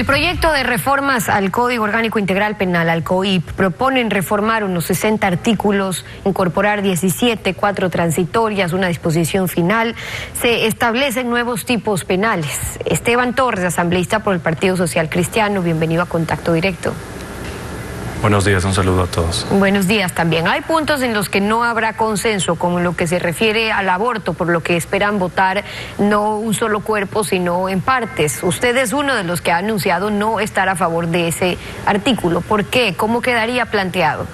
El proyecto de reformas al Código Orgánico Integral Penal, al COIP, proponen reformar unos 60 artículos, incorporar 17, 4 transitorias, una disposición final. Se establecen nuevos tipos penales. Esteban Torres, asambleísta por el Partido Social Cristiano, bienvenido a Contacto Directo. Buenos días, un saludo a todos. Buenos días también. Hay puntos en los que no habrá consenso, como en lo que se refiere al aborto, por lo que esperan votar no un solo cuerpo, sino en partes. Usted es uno de los que ha anunciado no estar a favor de ese artículo. ¿Por qué? ¿Cómo quedaría planteado?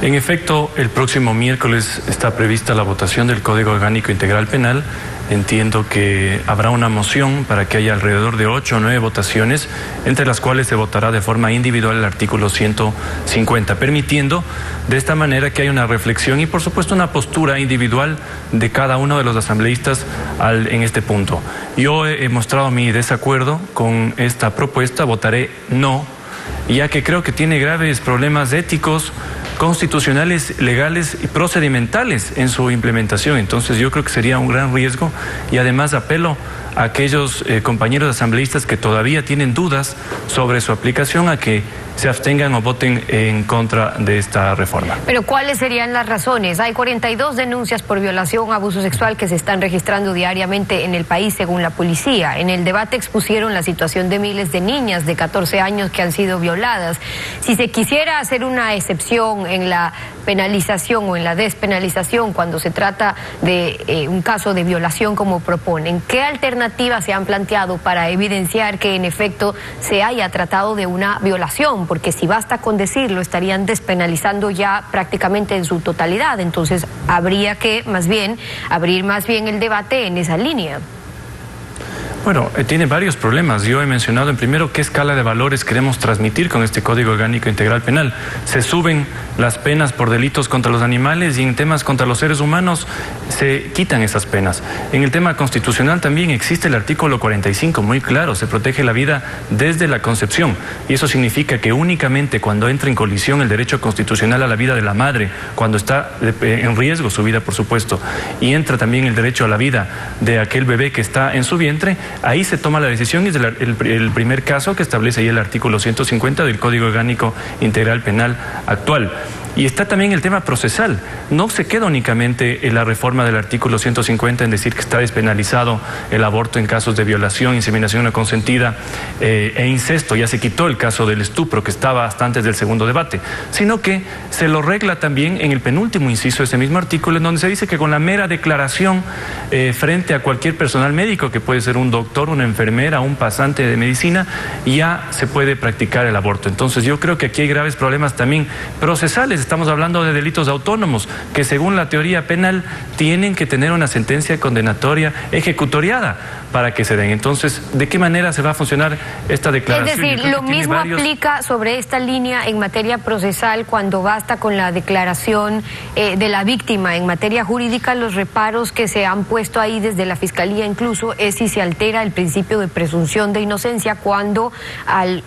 En efecto, el próximo miércoles está prevista la votación del Código Orgánico Integral Penal. Entiendo que habrá una moción para que haya alrededor de 8 o 9 votaciones, entre las cuales se votará de forma individual el artículo 150, permitiendo de esta manera que haya una reflexión y por supuesto una postura individual de cada uno de los asambleístas en este punto. Yo he mostrado mi desacuerdo con esta propuesta, votaré no, ya que creo que tiene graves problemas éticos, constitucionales, legales y procedimentales en su implementación. Entonces yo creo que sería un gran riesgo y además apelo a aquellos compañeros asambleístas que todavía tienen dudas sobre su aplicación a que se abstengan o voten en contra de esta reforma. Pero ¿cuáles serían las razones? Hay 42 denuncias por violación o abuso sexual que se están registrando diariamente en el país según la policía. En el debate expusieron la situación de miles de niñas de 14 años que han sido violadas. Si se quisiera hacer una excepción en la penalización o en la despenalización cuando se trata de un caso de violación como proponen, ¿qué alternativas se han planteado para evidenciar que en efecto se haya tratado de una violación? Porque si basta con decirlo, estarían despenalizando ya prácticamente en su totalidad. Entonces habría que abrir el debate en esa línea. Bueno, tiene varios problemas. Yo he mencionado en primero qué escala de valores queremos transmitir con este Código Orgánico Integral Penal. Se suben las penas por delitos contra los animales y en temas contra los seres humanos se quitan esas penas. En el tema constitucional también existe el artículo 45, muy claro, se protege la vida desde la concepción. Y eso significa que únicamente cuando entra en colisión el derecho constitucional a la vida de la madre, cuando está en riesgo su vida, por supuesto, y entra también el derecho a la vida de aquel bebé que está en su vientre, ahí se toma la decisión y es el primer caso que establece ahí el artículo 150 del Código Orgánico Integral Penal actual. Y está también el tema procesal. No se queda únicamente en la reforma del artículo 150 en decir que está despenalizado el aborto en casos de violación, inseminación no consentida e incesto. Ya se quitó el caso del estupro que estaba hasta antes del segundo debate, sino que se lo regla también en el penúltimo inciso de ese mismo artículo, en donde se dice que con la mera declaración frente a cualquier personal médico, que puede ser un doctor, una enfermera, un pasante de medicina, ya se puede practicar el aborto. Entonces yo creo que aquí hay graves problemas también procesales. Estamos hablando de delitos autónomos que según la teoría penal tienen que tener una sentencia condenatoria ejecutoriada para que se den. Entonces, ¿de qué manera se va a funcionar esta declaración? Es decir, lo mismo aplica sobre esta línea en materia procesal cuando basta con la declaración de la víctima. En materia jurídica, los reparos que se han puesto ahí desde la Fiscalía incluso es si se altera el principio de presunción de inocencia cuando al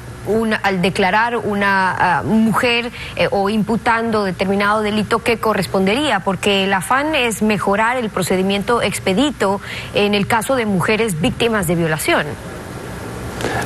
declarar una mujer o imputando determinado delito que correspondería, porque el afán es mejorar el procedimiento expedito en el caso de mujeres víctimas de violación.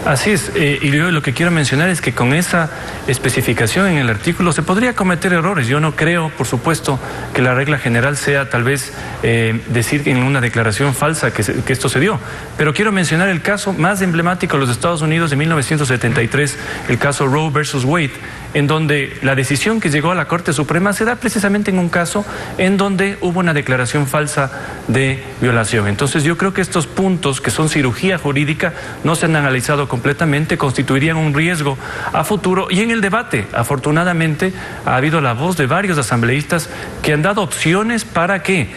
Así es, y yo lo que quiero mencionar es que con esa especificación en el artículo se podría cometer errores. Yo no creo, por supuesto, que la regla general sea tal vez decir en una declaración falsa que esto se dio, pero quiero mencionar el caso más emblemático de los Estados Unidos de 1973, el caso Roe versus Wade, en donde la decisión que llegó a la Corte Suprema se da precisamente en un caso en donde hubo una declaración falsa de violación. Entonces yo creo que estos puntos que son cirugía jurídica no se han analizado completamente, constituirían un riesgo a futuro. Y en el debate, afortunadamente, ha habido la voz de varios asambleístas que han dado opciones para que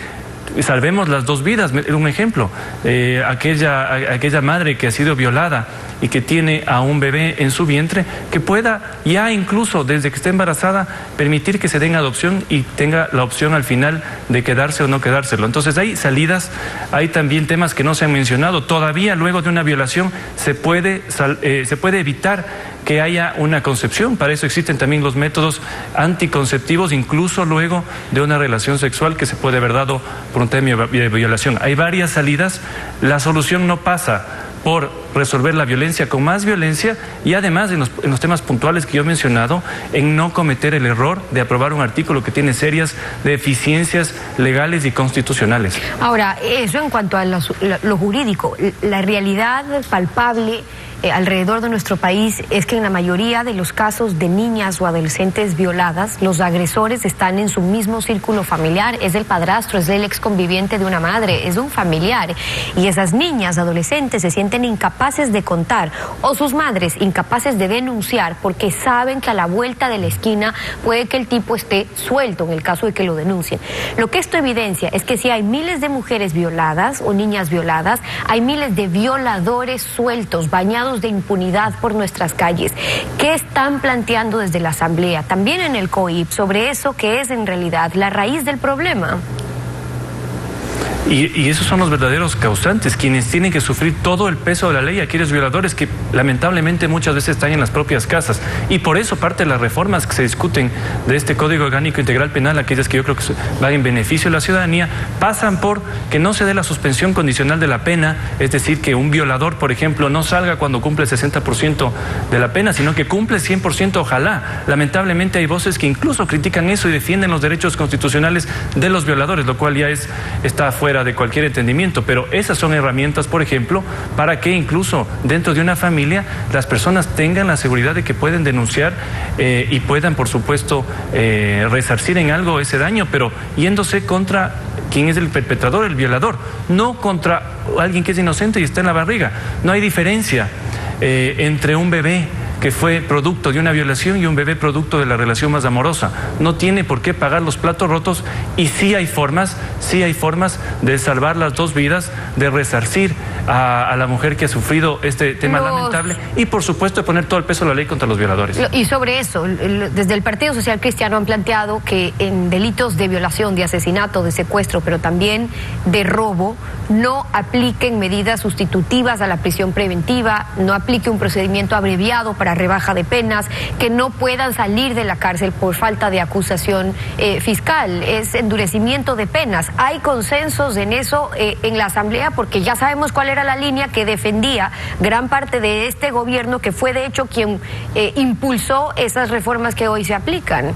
salvemos las dos vidas. Un ejemplo, aquella madre que ha sido violada y que tiene a un bebé en su vientre, que pueda ya incluso desde que esté embarazada permitir que se den adopción y tenga la opción al final de quedarse o no quedárselo. Entonces hay salidas, hay también temas que no se han mencionado. Todavía luego de una violación se puede evitar que haya una concepción. Para eso existen también los métodos anticonceptivos, incluso luego de una relación sexual que se puede haber dado por un tema de violación. Hay varias salidas. La solución no pasa por resolver la violencia con más violencia y además en los temas puntuales que yo he mencionado, en no cometer el error de aprobar un artículo que tiene serias deficiencias legales y constitucionales. Ahora, eso en cuanto a lo jurídico, la realidad palpable alrededor de nuestro país es que en la mayoría de los casos de niñas o adolescentes violadas, los agresores están en su mismo círculo familiar, es el padrastro, es el ex conviviente de una madre, es un familiar, y esas niñas, adolescentes se sienten incapaces de contar, o sus madres incapaces de denunciar porque saben que a la vuelta de la esquina puede que el tipo esté suelto en el caso de que lo denuncien. Lo que esto evidencia es que si hay miles de mujeres violadas o niñas violadas, hay miles de violadores sueltos, bañados de impunidad por nuestras calles. ¿Qué están planteando desde la Asamblea, también en el COIP, sobre eso que es en realidad la raíz del problema? Y esos son los verdaderos causantes, quienes tienen que sufrir todo el peso de la ley, aquellos violadores que lamentablemente muchas veces están en las propias casas. Y por eso parte de las reformas que se discuten de este Código Orgánico Integral Penal, aquellas que yo creo que van en beneficio de la ciudadanía, pasan por que no se dé la suspensión condicional de la pena, es decir, que un violador, por ejemplo, no salga cuando cumple el 60% de la pena, sino que cumple el 100%, ojalá. Lamentablemente hay voces que incluso critican eso y defienden los derechos constitucionales de los violadores, lo cual ya está fuera de cualquier entendimiento, pero esas son herramientas, por ejemplo, para que incluso dentro de una familia las personas tengan la seguridad de que pueden denunciar y puedan, por supuesto, resarcir en algo ese daño, pero yéndose contra quien es el perpetrador, el violador, no contra alguien que es inocente y está en la barriga. No hay diferencia entre un bebé que fue producto de una violación y un bebé producto de la relación más amorosa. No tiene por qué pagar los platos rotos y sí hay formas de salvar las dos vidas, de resarcir a la mujer que ha sufrido este tema lamentable y por supuesto de poner todo el peso de la ley contra los violadores. Y sobre eso, desde el Partido Social Cristiano han planteado que en delitos de violación, de asesinato, de secuestro, pero también de robo, no apliquen medidas sustitutivas a la prisión preventiva, no aplique un procedimiento abreviado para rebaja de penas, que no puedan salir de la cárcel por falta de acusación fiscal, es endurecimiento de penas. Hay consensos en eso en la Asamblea, porque ya sabemos cuál era la línea que defendía gran parte de este gobierno, que fue de hecho quien impulsó esas reformas que hoy se aplican.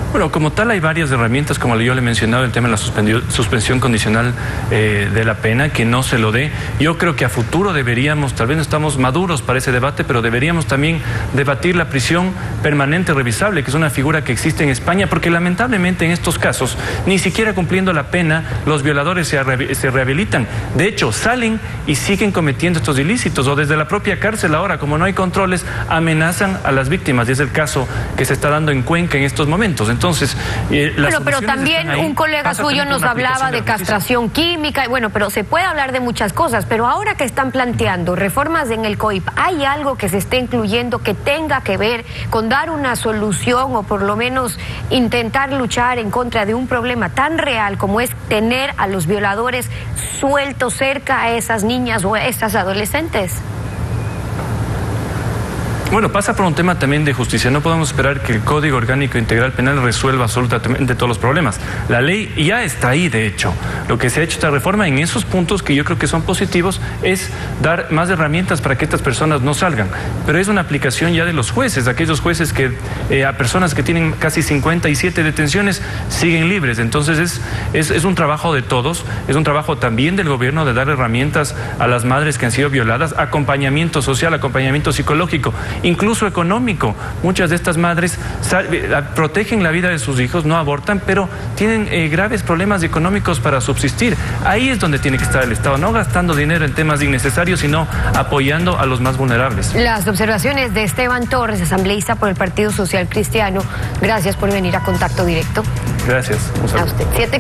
Bueno, como tal hay varias herramientas, como yo le he mencionado, el tema de la suspensión condicional de la pena, que no se lo dé. Yo creo que a futuro deberíamos, tal vez no estamos maduros para ese debate, pero deberíamos también debatir la prisión permanente revisable, que es una figura que existe en España, porque lamentablemente en estos casos, ni siquiera cumpliendo la pena, los violadores se rehabilitan. De hecho, salen y siguen cometiendo estos ilícitos, o desde la propia cárcel ahora, como no hay controles, amenazan a las víctimas, y es el caso que se está dando en Cuenca en estos momentos. Entonces, pero también un colega suyo nos hablaba de castración química, y bueno, pero se puede hablar de muchas cosas, pero ahora que están planteando reformas en el COIP, ¿hay algo que se esté incluyendo que tenga que ver con dar una solución o por lo menos intentar luchar en contra de un problema tan real como es tener a los violadores sueltos cerca a esas niñas o a estas adolescentes? Bueno, pasa por un tema también de justicia. No podemos esperar que el Código Orgánico Integral Penal resuelva absolutamente todos los problemas. La ley ya está ahí, de hecho. Lo que se ha hecho esta reforma en esos puntos que yo creo que son positivos es dar más herramientas para que estas personas no salgan. Pero es una aplicación ya de los jueces, aquellos jueces que a personas que tienen casi 57 detenciones siguen libres. Entonces es un trabajo de todos, es un trabajo también del gobierno de dar herramientas a las madres que han sido violadas, acompañamiento social, acompañamiento psicológico, incluso económico. Muchas de estas madres protegen la vida de sus hijos, no abortan, pero tienen graves problemas económicos para subsistir. Ahí es donde tiene que estar el Estado, no gastando dinero en temas innecesarios, sino apoyando a los más vulnerables. Las observaciones de Esteban Torres, asambleísta por el Partido Social Cristiano. Gracias por venir a Contacto Directo. Gracias. A usted. 7:30.